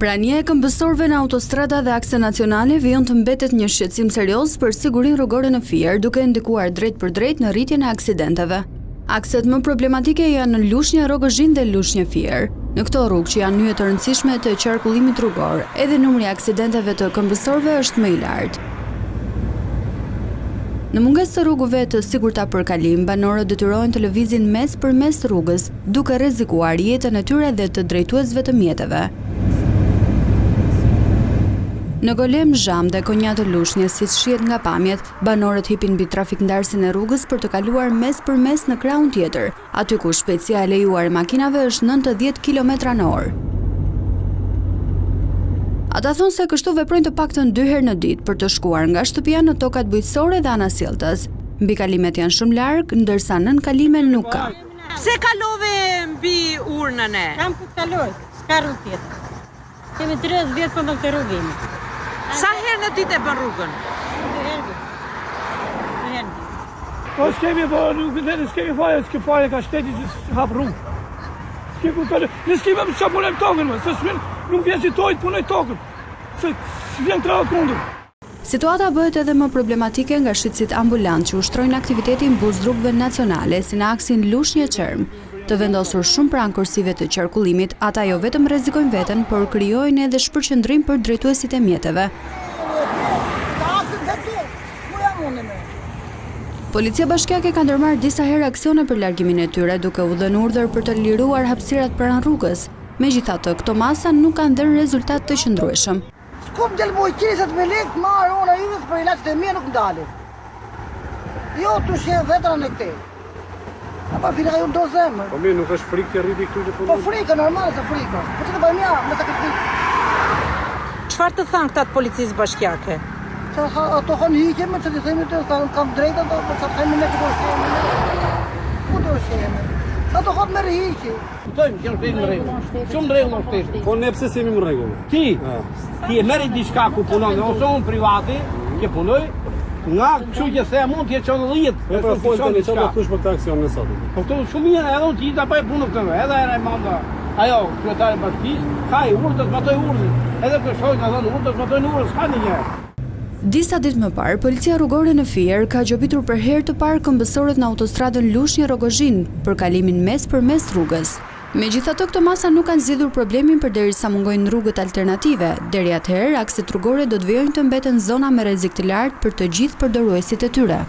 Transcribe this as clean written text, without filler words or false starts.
Prania e këmbësorëve në autostrada dhe akse nacionale vijon të mbetet një shqetësim serioz për sigurinë rrugore në Fier, duke ndikuar drejt për drejt në rritjen e aksidenteve. Akset më problematike janë në Lushnjë Rogozhin dhe Lushnjë Fier. Në këto rrugë që janë nyje të rëndësishme të qarkullimit rrugor, edhe numri i aksidenteve të këmbësorëve është më i lartë. Në mungesë të rrugëve të sigurta për kalim, banorët detyrohen të lëvizin mes për mes rrugës, duke rrezikuar jetën e tyre dhe të drejtuesve të mjeteve. Në Golem, Zham dhe Konja të Lushnjës, siç shihet nga pamjet, banorët hipin mbi trafikndarësin e rrugës për të kaluar mes për mes në krahun tjetër, aty ku shpejtësia e lejuar e makinave është 90 km/h. Ata thonë se kështu veprojnë të paktën 2 herë në ditë për të shkuar nga shtëpia në tokat bujqësore dhe anasjelltës. Mbikalimet janë shumë larg, ndërsa nën kalime nuk ka. Pse kalove mbi urnën e? Kam ku të kaloj, s'ka rrugë tjetër. Kemi 30 vjet për këtë rrugë. Sa herë në ditë e bën rrugën? 2 herë. 2 herë. Po s'kemi fare, s'ke fare ka shteti që hap rrugë. Ne s'kemi më çfarë punem tokën, se nuk vjen si tojt punoj tokën. Se vjen trao kundër. Situata bëhet edhe më problematike nga shitësit ambulant që ushtrojnë aktivitetin bus rrugëve nacionale si në aksin Lushnjë-Çerm. Të vendosur shumë pranë kursive të qarkullimit, ata jo vetëm rrezikojnë veten, por krijojnë edhe shpërqendrim për drejtuesit e mjeteve. Policia bashkiake ka ndërmarrë disa herë aksione për largimin e tyre, duke u dhënë urdhër për të liruar hapësirat pranë rrugës. Megjithatë, këto masa nuk kanë dhënë rezultat të qëndrueshëm. S'kom del mojqiset me lekë, marë ona jyës për ilaçet e mia nuk ndalin. Jo të shjen vetra në këtej. Apo fina ju do zemër. Po mirë, nuk është frikë të rriti këtu të punoj? Po frikë, normal se frikë. Po të bëjmë ja, me sakrificë. Çfarë të thanë këta të policisë bashkiake? Ato kanë hiqje me që të themi të kam drejta, për që të themi ne këtë sheme. Ku do sheme? Ato kanë me rrihiqje. Kuptojmë që është në rregull. Shumë rregull është këtë. Po ne pse jemi në rregull? Ti e merri diçka ku punon, ose unë privati, që punoj, nga kështu që se mund t'je qonë 10. Po pra folteni çfarë do thush për këtë aksion në sot? Po këto shumë mirë, edhe unë gjithë apo e punë këtë, edhe e manda. Ajo, kryetari bashkisë, ka i urtës matoj urtën. Edhe kështu ka thënë urtës matojnë urtën, s'ka një. Disa ditë më parë, policia rrugore në Fier ka gjobitur për herë të parë këmbësorët në autostradën Lushnjë Rogozhin për kalimin mes për mes rrugës. Megjithatë, këto masa nuk kanë zgjidhur problemin përderisa mungojnë rrugët alternative. Deri atëherë, akset rrugore do të vijojnë të mbeten zona me rrezik të lartë për të gjithë përdoruesit e tyre.